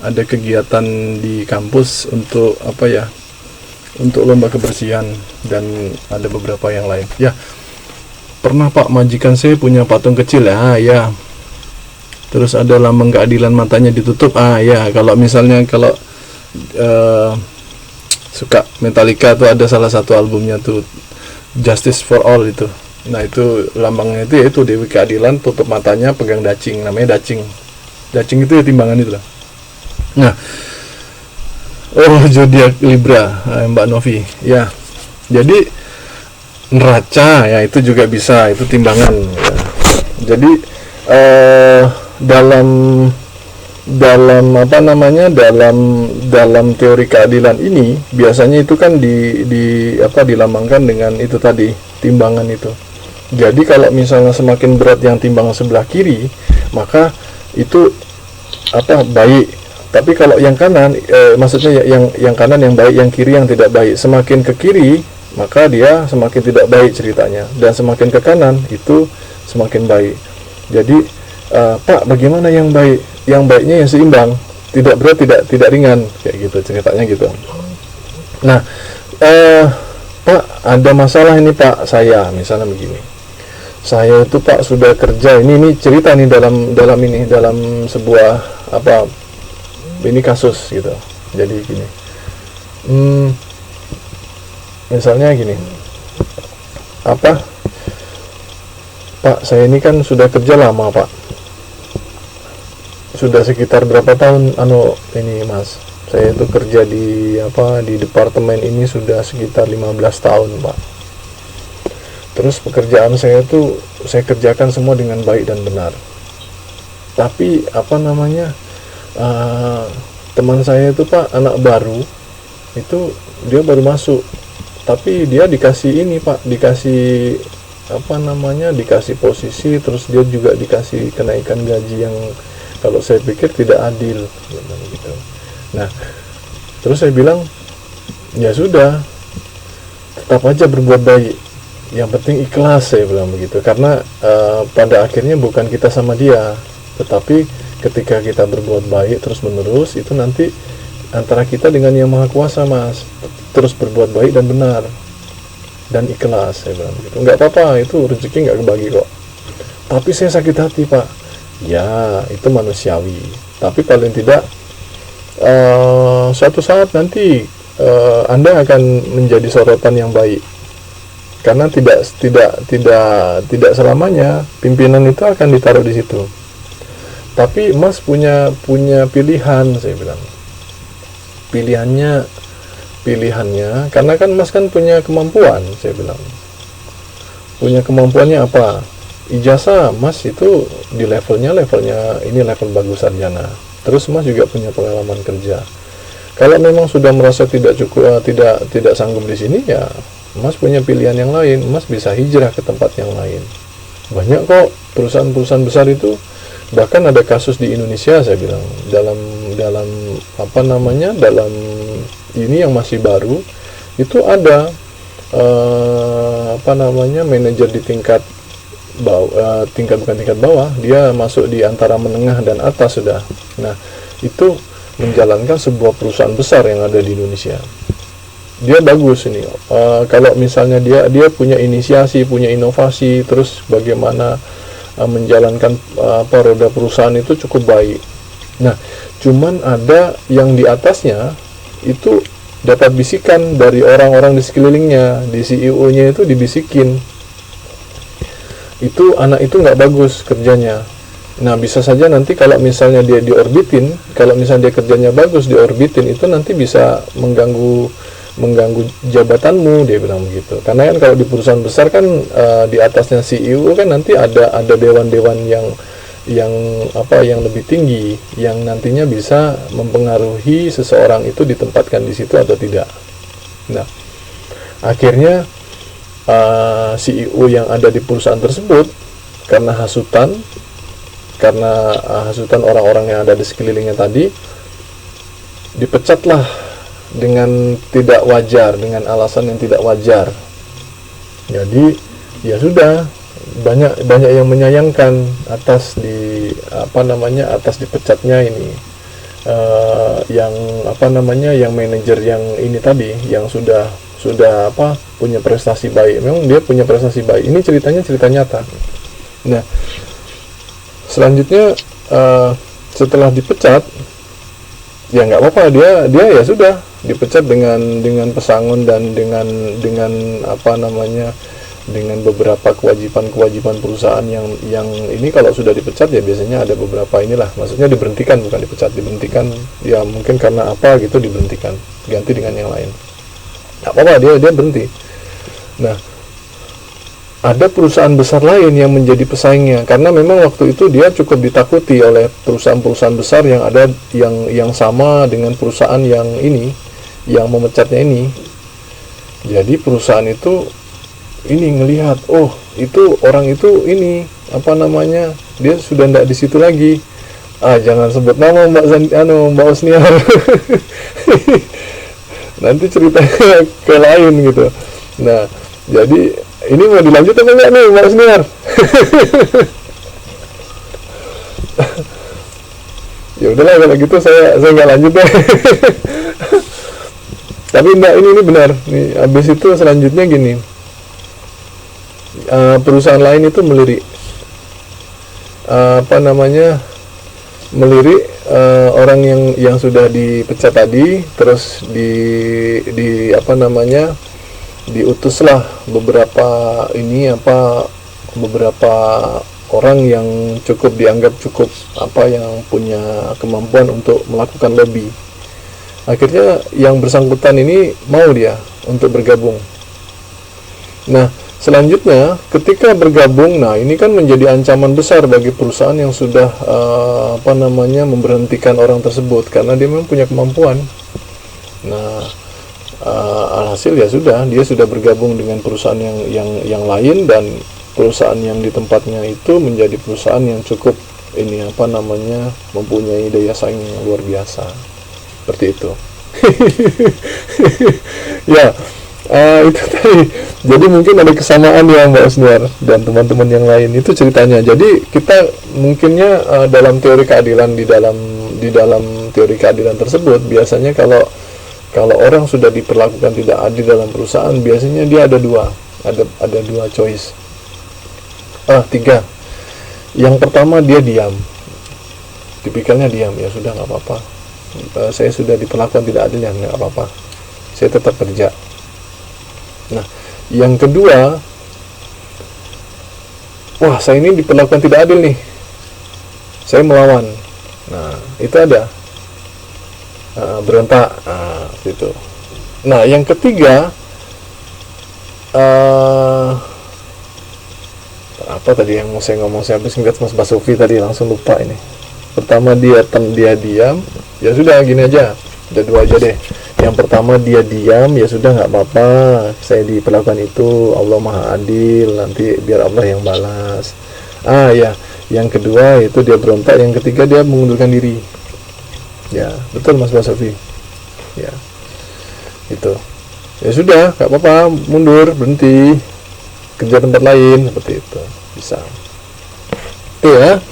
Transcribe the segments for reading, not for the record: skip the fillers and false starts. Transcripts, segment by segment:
ada kegiatan di kampus untuk apa ya, untuk lomba kebersihan, dan ada beberapa yang lain. Ya, pernah Pak, majikan saya punya patung kecil ya. Terus ada lambang keadilan, matanya ditutup. Ya, kalau misalnya kalau suka Metallica tuh ada salah satu albumnya tuh Justice for All itu. Nah, itu lambangnya itu yaitu Dewi Keadilan, tutup matanya, pegang dacing, namanya dacing. Dacing itu ya timbangan itu lah. Nah, zodiak Libra, Mbak Novi. Ya. Jadi neraca ya itu juga bisa, itu timbangan ya. Jadi dalam apa namanya, dalam teori keadilan ini biasanya itu kan dilambangkan dengan itu tadi, timbangan itu. Jadi kalau misalnya semakin berat yang timbangan sebelah kiri, maka itu baik. Tapi kalau yang kanan, maksudnya yang kanan yang baik, yang kiri yang tidak baik. Semakin ke kiri, maka dia semakin tidak baik ceritanya, dan semakin ke kanan itu semakin baik. Jadi Pak, bagaimana yang baik? Yang baiknya yang seimbang, tidak berat, tidak ringan, kayak gitu ceritanya gitu. Nah, Pak, ada masalah ini Pak, saya misalnya begini. Saya itu Pak sudah kerja, ini cerita nih dalam sebuah ini kasus gitu. Jadi gini, misalnya gini, Pak, saya ini kan sudah kerja lama Pak, sudah sekitar berapa tahun ini Mas, saya itu kerja di departemen ini sudah sekitar 15 tahun Pak. Terus pekerjaan saya tuh saya kerjakan semua dengan baik dan benar. Tapi teman saya itu Pak, anak baru itu, dia baru masuk, tapi dia dikasih ini Pak, dikasih posisi, terus dia juga dikasih kenaikan gaji yang kalau saya pikir tidak adil gitu. Nah, terus saya bilang, ya sudah, tetap aja berbuat baik, yang penting ikhlas, saya bilang begitu. Karena pada akhirnya bukan kita sama dia, tetapi ketika kita berbuat baik terus menerus, itu nanti antara kita dengan yang Maha Kuasa Mas, terus berbuat baik dan benar dan ikhlas, saya bilang begitu. Nggak apa-apa, itu rezeki nggak kebagi kok. Tapi saya sakit hati Pak. Ya, itu manusiawi. Tapi paling tidak suatu saat nanti Anda akan menjadi sorotan yang baik. Karena tidak selamanya pimpinan itu akan ditaruh di situ. Tapi Mas punya pilihan, saya bilang. Pilihannya karena kan Mas kan punya kemampuan, saya bilang. Punya kemampuannya apa? Ijazah Mas itu di levelnya ini level bagus sarjana. Terus Mas juga punya pengalaman kerja. Kalau memang sudah merasa tidak cukup, tidak sanggup di sini, ya Mas punya pilihan yang lain. Mas bisa hijrah ke tempat yang lain. Banyak kok perusahaan-perusahaan besar itu, bahkan ada kasus di Indonesia, saya bilang, dalam ini yang masih baru itu ada manajer di tingkat bawah, dia masuk di antara menengah dan atas sudah. Nah, itu menjalankan sebuah perusahaan besar yang ada di Indonesia. Dia bagus ini. Kalau misalnya dia punya inisiasi, punya inovasi, terus bagaimana menjalankan roda perusahaan itu cukup baik. Nah, cuman ada yang di atasnya itu dapat bisikan dari orang-orang di sekelilingnya, di CEO-nya itu dibisikin, itu anak itu nggak bagus kerjanya. Nah, bisa saja nanti kalau misalnya dia diorbitin, kalau misalnya dia kerjanya bagus diorbitin, itu nanti bisa mengganggu jabatanmu, dia bilang begitu. Karena kan kalau di perusahaan besar kan di atasnya CEO kan nanti ada dewan-dewan yang lebih tinggi, yang nantinya bisa mempengaruhi seseorang itu ditempatkan di situ atau tidak. Nah, akhirnya CEO yang ada di perusahaan tersebut karena hasutan orang-orang yang ada di sekelilingnya tadi, dipecatlah dengan tidak wajar, dengan alasan yang tidak wajar. Jadi ya sudah, banyak yang menyayangkan atas dipecatnya ini yang apa namanya, yang manajer yang ini tadi, yang sudah punya prestasi baik. Memang dia punya prestasi baik. Ini ceritanya cerita nyata. Nah, selanjutnya setelah dipecat, ya nggak apa-apa, dia ya sudah dipecat dengan pesangon dan dengan apa namanya, dengan beberapa kewajiban perusahaan yang ini. Kalau sudah dipecat ya biasanya ada beberapa inilah, maksudnya diberhentikan, bukan dipecat, diberhentikan ya, mungkin karena apa gitu diberhentikan, ganti dengan yang lain. Nggak apa-apa, dia berhenti. Nah, ada perusahaan besar lain yang menjadi pesaingnya, karena memang waktu itu dia cukup ditakuti oleh perusahaan-perusahaan besar yang ada, yang sama dengan perusahaan yang ini, yang memecatnya ini. Jadi perusahaan itu ini ngelihat, oh itu orang itu ini apa namanya, dia sudah tidak di situ lagi. Jangan sebut nama Mbak Osniar. Nanti ceritanya ke lain gitu. Nah, jadi ini mau dilanjut apa enggak nih Mbak Osniar? Ya udahlah kalau gitu saya nggak lanjut deh. Tapi enggak, ini benar. Nih habis itu selanjutnya gini. Perusahaan lain itu melirik orang yang sudah dipecat tadi, terus diutuslah beberapa orang yang dianggap cukup yang punya kemampuan untuk melakukan lobby. Akhirnya yang bersangkutan ini mau dia untuk bergabung. Nah, selanjutnya ketika bergabung, nah ini kan menjadi ancaman besar bagi perusahaan yang sudah memberhentikan orang tersebut, karena dia memang punya kemampuan. Nah, alhasil ya sudah, dia sudah bergabung dengan perusahaan yang lain, dan perusahaan yang di tempatnya itu menjadi perusahaan yang cukup mempunyai daya saing yang luar biasa. Seperti itu. Ya, itu tadi. Jadi mungkin ada kesamaan ya Mbak Osniar dan teman-teman yang lain, itu ceritanya. Jadi kita mungkinnya dalam teori keadilan, di dalam teori keadilan tersebut, biasanya kalau orang sudah diperlakukan tidak adil dalam perusahaan, biasanya dia ada dua choice. Tiga. Yang pertama, dia diam. Tipikalnya diam, ya sudah nggak apa-apa. Saya sudah diperlakukan tidak adil, ya nggak apa-apa. Saya tetap kerja. Nah, yang kedua, wah saya ini diperlakukan tidak adil nih, saya melawan. Nah, itu ada berontak, gitu. Nah, yang ketiga, apa tadi yang mau saya ngomong, saya habis ingat Mas Basufi tadi, langsung lupa ini. Pertama dia diam, ya sudah gini aja, ada dua aja deh. Yang pertama dia diam, ya sudah nggak apa-apa, saya diperlakukan itu, Allah Maha Adil, nanti biar Allah yang balas. Ya, yang kedua itu dia berontak, yang ketiga dia mengundurkan diri. Ya, betul Mas Basufi. Ya, itu. Ya sudah, nggak apa-apa, mundur, berhenti, kerja tempat lain, seperti itu, bisa. Itu ya.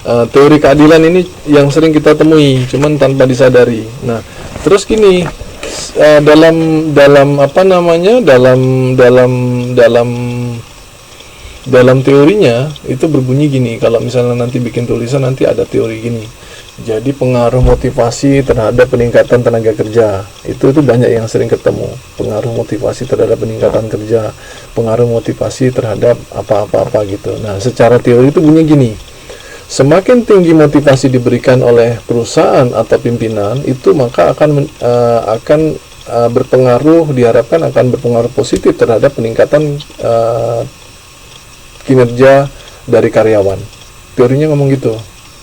Teori keadilan ini yang sering kita temui, cuman tanpa disadari. Nah, terus gini, dalam teorinya itu berbunyi gini. Kalau misalnya nanti bikin tulisan, nanti ada teori gini. Jadi pengaruh motivasi terhadap peningkatan tenaga kerja, itu banyak yang sering ketemu. Pengaruh motivasi terhadap peningkatan kerja, pengaruh motivasi terhadap apa-apa gitu. Nah, secara teori itu bunyi gini. Semakin tinggi motivasi diberikan oleh perusahaan atau pimpinan, itu maka akan berpengaruh, diharapkan akan berpengaruh positif terhadap peningkatan kinerja dari karyawan. Teorinya ngomong gitu.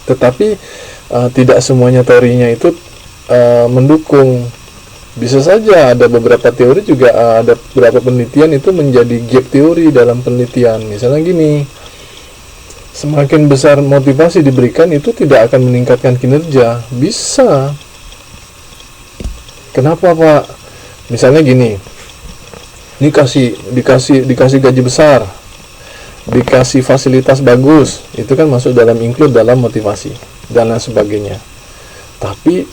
Tetapi tidak semuanya teorinya itu mendukung. Bisa saja ada beberapa teori juga, ada beberapa penelitian itu menjadi gap teori dalam penelitian. Misalnya gini, semakin besar motivasi diberikan itu tidak akan meningkatkan kinerja. Bisa. Kenapa Pak? Misalnya gini, dikasih gaji besar, dikasih fasilitas bagus, itu kan masuk dalam include dalam motivasi dan lain sebagainya. Tapi